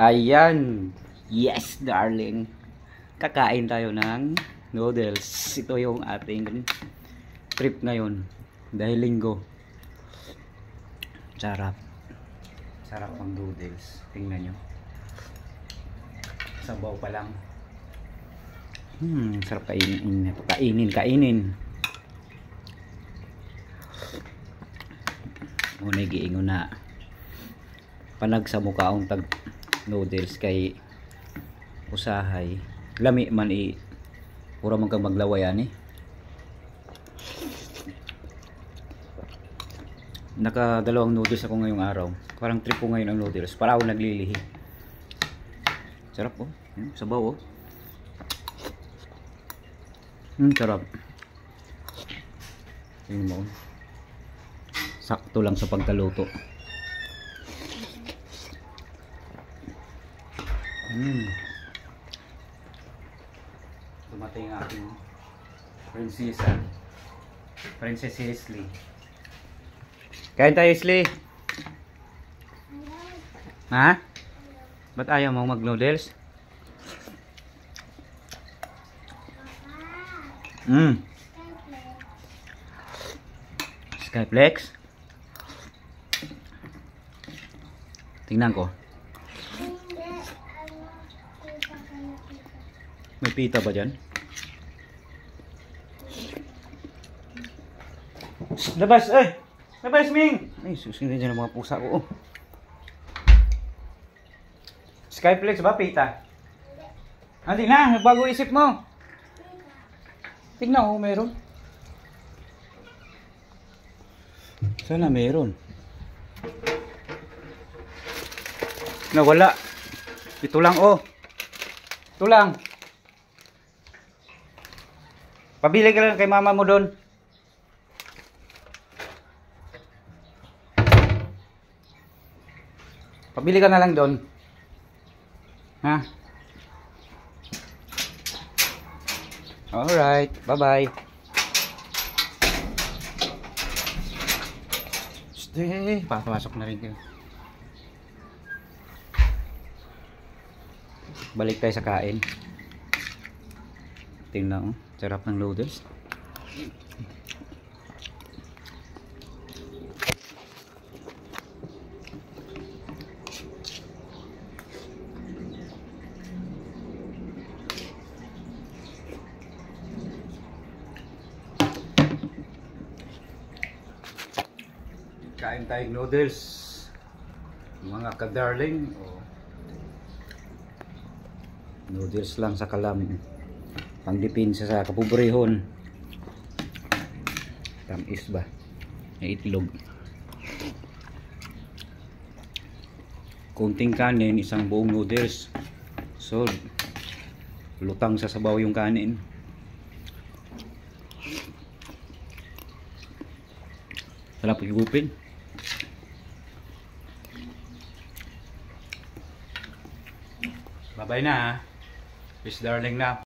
Ayan. Yes, darling. Kakain tayo ng noodles. Ito yung ating trip ngayon. Dahil linggo. Sarap. Sarap ang noodles. Tingnan nyo. Sabaw pa lang. Sarap kainin. Kainin. Unay giingon na panag sa mukhaong tag noodles kay usahay lami man pura man kang maglawayan nakadalawang noodles ako ngayong araw. Parang trip ko ngayon ang noodles para ako naglilihi. Sarap oh. Sabaw oh. Sarap. Tingnan mo. Sakto lang sa pagkaluto. Dumating ang aking Princess Leslie. Kain tayo, Leslie. Ha? Ba't ayaw mo mag-noodles? Skyflex. Tingnan ko. May pita ba dyan? Labas! Eh! Labas, Ming! Ay, susunod dyan ang mga pusa ko. Skyflex ba, pita? Hindi na, bago isip mo. Tingnan ko, meron. Sana meron. Nawala. Ito lang, oh. Ito lang. Pabili ka lang kay mama mo doon. Pabili ka na lang doon. Ha? Alright. Bye-bye. Stay. Papasok na rin kayo. Balik tayo sa kain. Tingnan, sarap ng noodles. Kain tayong noodles, mga ka-darling. Noodles lang sa kalam. Pangdipinsa sa kapobrehon. Tamis ba? May itlog. Kunting kanin, isang buong noodles. So, lutang sa sabaw yung kanin. Sarap higupin. Bye-bye na. Peace darling na.